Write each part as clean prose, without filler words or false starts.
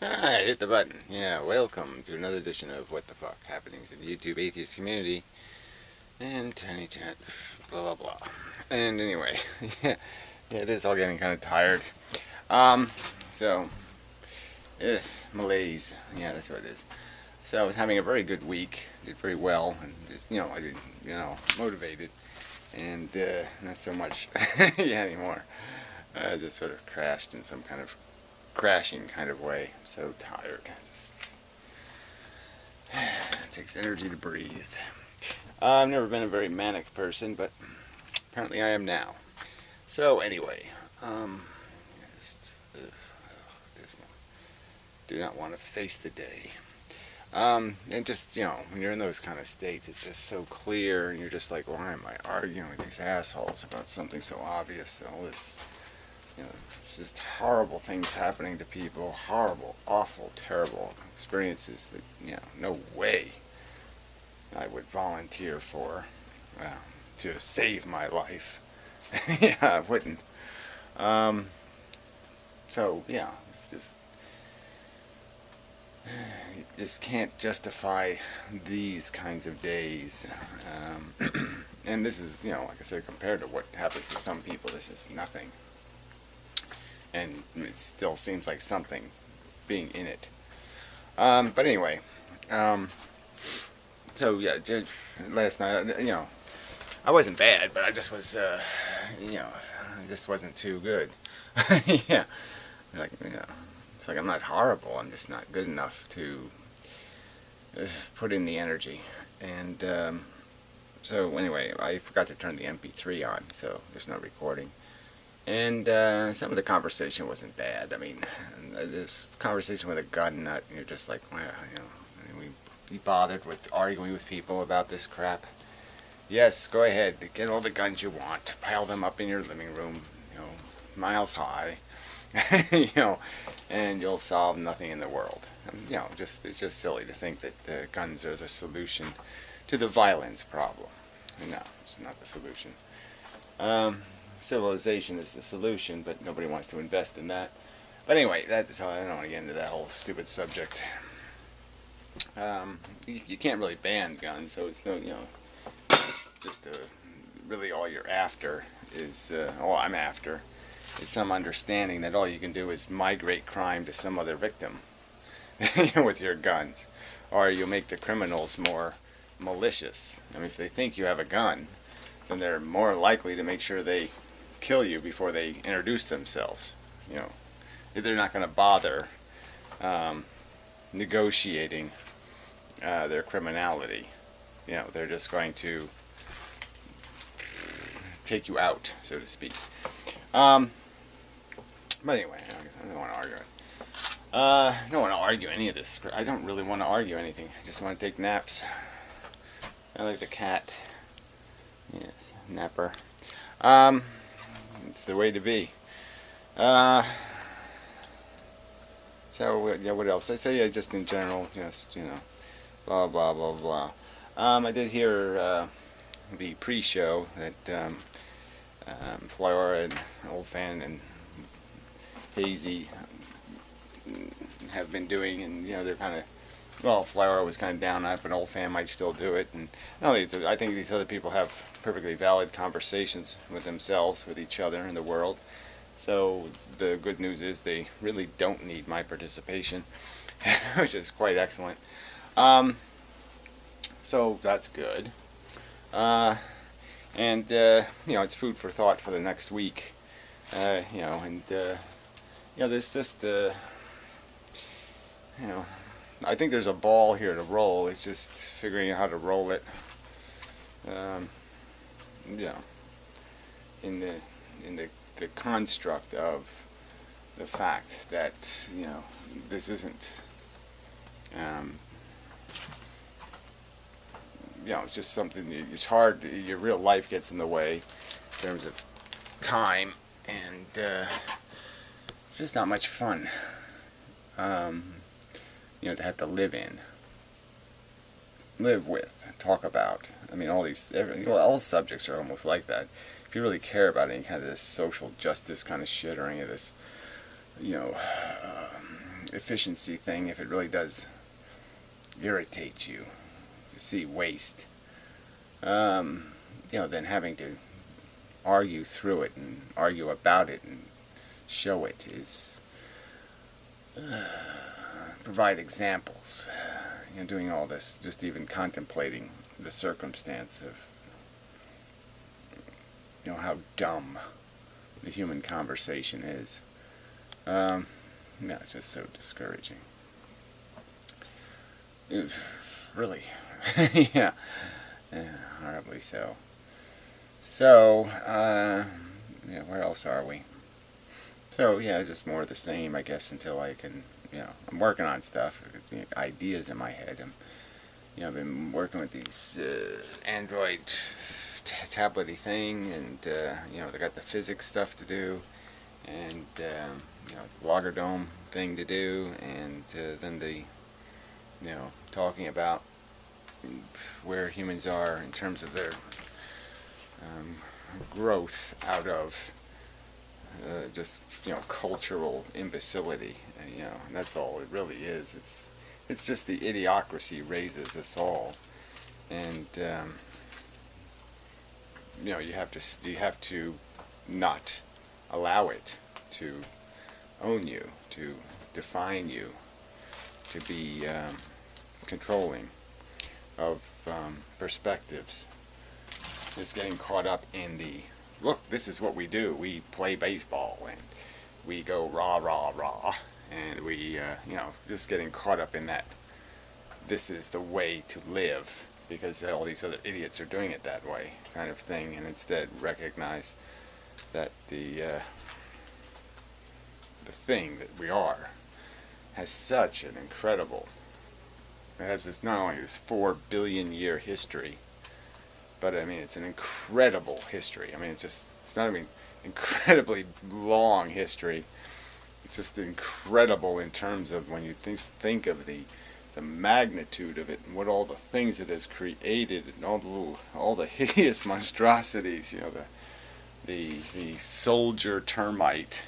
Alright, hit the button. Yeah, welcome to another edition of What the Fuck Happenings in the YouTube Atheist Community and Tiny Chat, blah blah blah. And anyway, yeah, it is all getting kind of tired. Um, so, malaise. Yeah, that's what it is. So I was having a very good week, did very well, and just, I did, motivated, and not so much yeah, anymore. I just sort of crashed in some kind of crashing kind of way. I'm so tired. It takes energy to breathe. I've never been a very manic person, but apparently I am now. So anyway, just dismal. Do not want to face the day. And just, when you're in those kind of states, it's just so clear, and you're just like, why am I arguing with these assholes about something so obvious? All this, it's just horrible things happening to people, horrible, awful, terrible experiences that, no way I would volunteer for to save my life. Yeah, I wouldn't. So, yeah, it's just, you just can't justify these kinds of days. And this is, like I said, compared to what happens to some people, this is nothing. And it still seems like something being in it. But anyway, so yeah, last night, I wasn't bad, but I just was, I just wasn't too good. Yeah, like, it's like I'm not horrible. I'm just not good enough to put in the energy. And so anyway, I forgot to turn the MP3 on, so there's no recording. And some of the conversation wasn't bad. I mean, this conversation with a gun nut, and you're just like, well, we be bothered with arguing with people about this crap. Yes, go ahead, get all the guns you want, pile them up in your living room, miles high, and you'll solve nothing in the world. It's just silly to think that guns are the solution to the violence problem. No, it's not the solution. Civilization is the solution, but nobody wants to invest in that. But anyway, that's all. I don't want to get into that whole stupid subject. You can't really ban guns, so it's no, it's just really all you're after is, all I'm after is some understanding that all you can do is migrate crime to some other victim with your guns, or you make the criminals more malicious. I mean, if they think you have a gun, then they're more likely to make sure they kill you before they introduce themselves. They're not going to bother negotiating their criminality. They're just going to take you out, so to speak. But anyway, I don't want to argue it. I don't want to argue any of this. I don't really want to argue anything. I just want to take naps. I like the cat. Yes, napper. It's the way to be. So yeah, what else? I say, just in general, just blah blah blah blah. I did hear the pre-show that Flora and Old Fan and Hazy have been doing, and they're kind of, well, Flower was kind of down on it, but Old Fan might still do it. And I think these other people have perfectly valid conversations with themselves, with each other, and the world. So the good news is they really don't need my participation, which is quite excellent. So that's good. And it's food for thought for the next week. There's just I think there's a ball here to roll. It's just figuring out how to roll it. In the construct of the fact that this isn't. It's just something. It's hard. Your real life gets in the way in terms of time, and it's just not much fun. To have to live with, talk about. I mean, all subjects are almost like that. If you really care about any kind of this social justice kind of shit, or any of this, efficiency thing, if it really does irritate you to see waste, then having to argue through it and argue about it and show it is provide examples. Doing all this, just even contemplating the circumstance of how dumb the human conversation is. It's just so discouraging. Really. yeah, horribly so. So, where else are we? So, just more of the same, I guess, until I can, I'm working on stuff, ideas in my head. I've been working with these Android tablet-y thing, and, they got the physics stuff to do, and, Logger Dome thing to do, and then the, talking about where humans are in terms of their growth out of just cultural imbecility, and that's all it really is. It's just the idiocracy raises us all, and you have to not allow it to own you, to define you, to be controlling of perspectives. Just getting caught up in the, look, this is what we do. We play baseball and we go rah, rah, rah. And we, just getting caught up in that. This is the way to live because all these other idiots are doing it that way kind of thing. And instead recognize that the thing that we are has such an incredible, it has this, not only this 4 billion year history, but it's an incredible history. It's not even incredibly long history. It's just incredible in terms of when you think of the magnitude of it and what all the things it has created and all the hideous monstrosities. The soldier termite,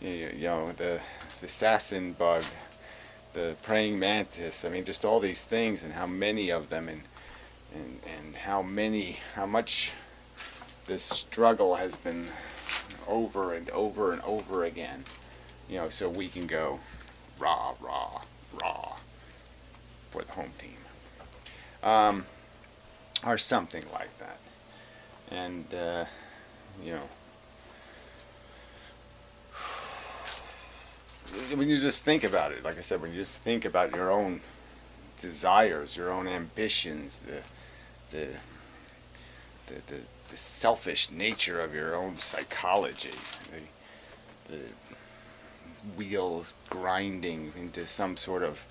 the assassin bug, the praying mantis. Just all these things and how many of them and how much this struggle has been over and over and over again, so we can go rah, rah, rah for the home team, or something like that. And, when you just think about it, like I said, when you just think about your own desires, your own ambitions, the selfish nature of your own psychology, the wheels grinding into some sort of,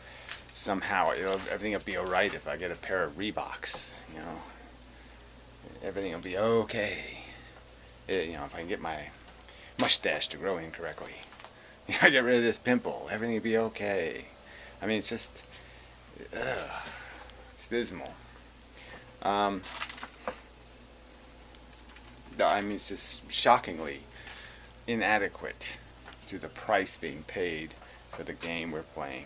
somehow, everything will be alright if I get a pair of Reeboks, everything will be okay, if I can get my mustache to grow in correctly, I get rid of this pimple, everything will be okay. It's just, it's dismal. It's just shockingly inadequate to the price being paid for the game we're playing.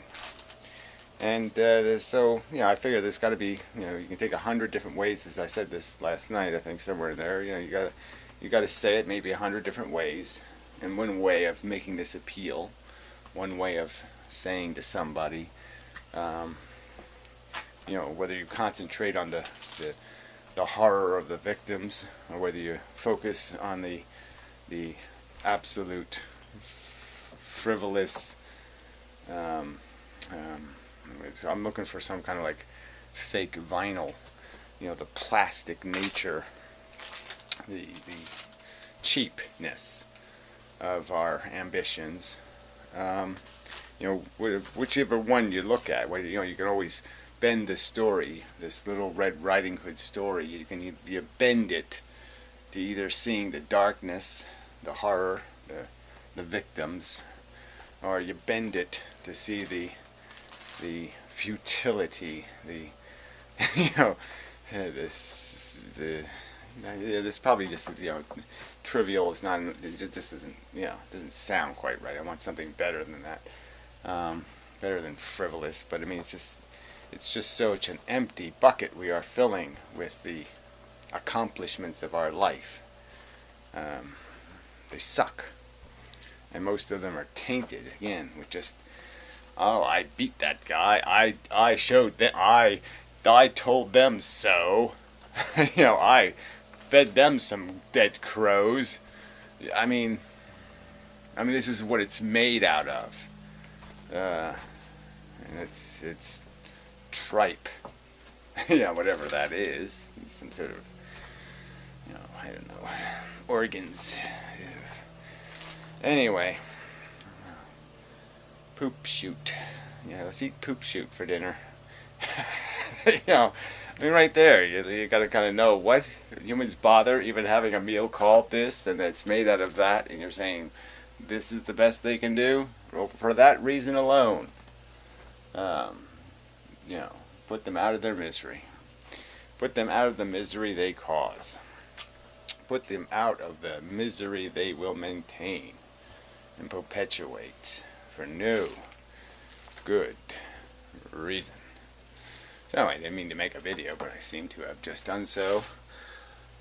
And I figure there's got to be, you can take 100 different ways, as I said this last night, I think somewhere there, you got to say it maybe 100 different ways. And one way of making this appeal, one way of saying to somebody, whether you concentrate on the horror of the victims, or whether you focus on the absolute frivolous, I'm looking for some kind of like fake vinyl, the plastic nature, the cheapness of our ambitions. Whichever one you look at, you can always bend the story, this little Red Riding Hood story. You bend it to either seeing the darkness, the horror, the victims, or you bend it to see the futility, this probably just, trivial is not, it just doesn't, doesn't sound quite right. I want something better than that. Better than frivolous, but I mean it's just such an empty bucket we are filling with the accomplishments of our life. They suck, and most of them are tainted again with just, oh, I beat that guy. I showed them. I told them so. I fed them some dead crows. I mean, this is what it's made out of, and it's tripe. Whatever that is, some sort of, I don't know, organs. Anyway, poop shoot. Yeah, let's eat poop shoot for dinner. Right there, you gotta kind of know what humans bother even having a meal called this, and it's made out of that, and you're saying this is the best they can do. Well, for that reason alone, put them out of their misery. Put them out of the misery they cause. Put them out of the misery they will maintain and perpetuate for no good reason. So I didn't mean to make a video, but I seem to have just done so.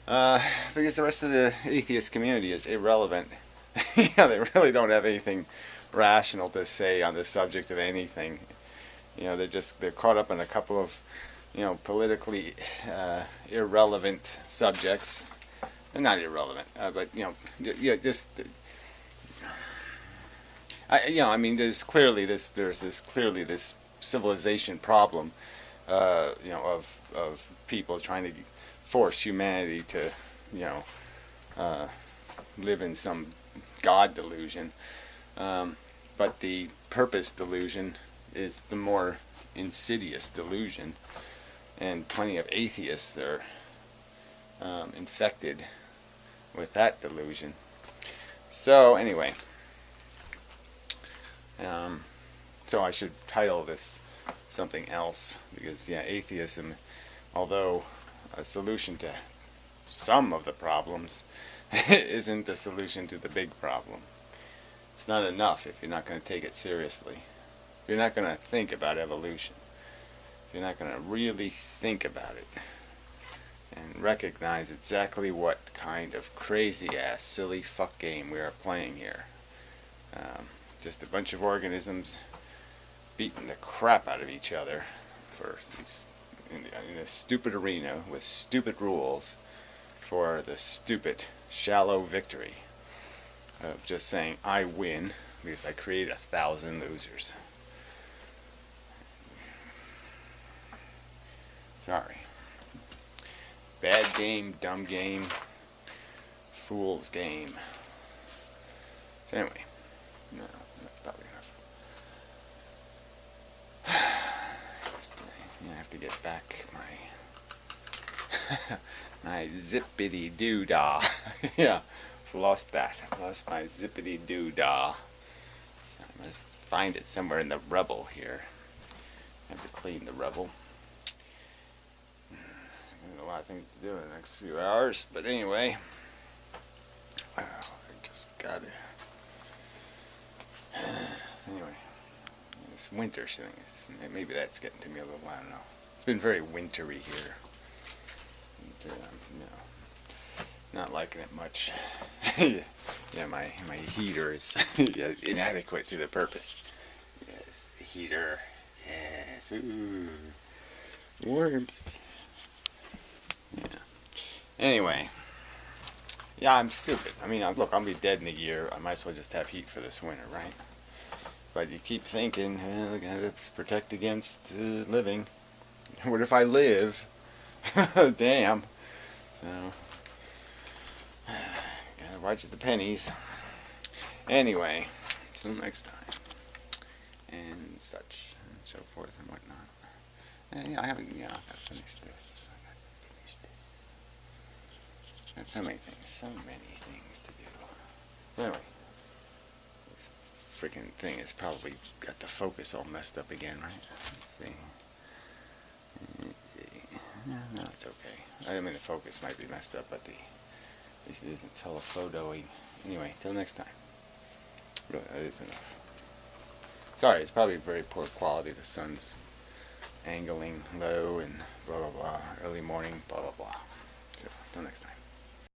Because the rest of the atheist community is irrelevant. They really don't have anything rational to say on the subject of anything. They're caught up in a couple of, politically irrelevant subjects. They're not irrelevant, but just. There's clearly this civilization problem, of people trying to force humanity to, live in some God delusion. But the purpose delusion is the more insidious delusion, and plenty of atheists are infected with that delusion. So anyway, so I should title this something else, because atheism, although a solution to some of the problems, isn't a solution to the big problem. It's not enough if you're not going to take it seriously. If you're not going to think about evolution. If you're not going to really think about it and recognize exactly what kind of crazy ass silly fuck game we are playing here. Just a bunch of organisms beating the crap out of each other for these, in a stupid arena with stupid rules, for the stupid shallow victory of just saying I win because I create 1,000 losers. Sorry. Bad game, dumb game, fool's game. So anyway, no, that's probably enough. Just, I have to get back my my zippity doo dah. Lost that. Lost my zippity doo dah. So I must find it somewhere in the rubble here. I have to clean the rubble. A lot of things to do in the next few hours, but anyway, I just gotta. Anyway, this winter thing, maybe that's getting to me a little. I don't know. It's been very wintry here. And, not liking it much. My heater is inadequate to the purpose. Yes, the heater. Yes, ooh, warmth. Yeah. Anyway, I'm stupid. Look, I'll be dead in a year. I might as well just have heat for this winter, right? But you keep thinking, I gotta protect against living. What if I live? Damn. So, gotta watch the pennies. Anyway, till next time, and such, and so forth, and whatnot. I haven't. I gotta finish this. Got so many things to do. Anyway, this freaking thing has probably got the focus all messed up again, right? Let's see. No, it's okay. The focus might be messed up, but at least it isn't telephotoing. Anyway, till next time. Really, that is enough. So Sorry, it's probably very poor quality. The sun's angling low and blah blah blah. Early morning, blah blah blah. So, until next time.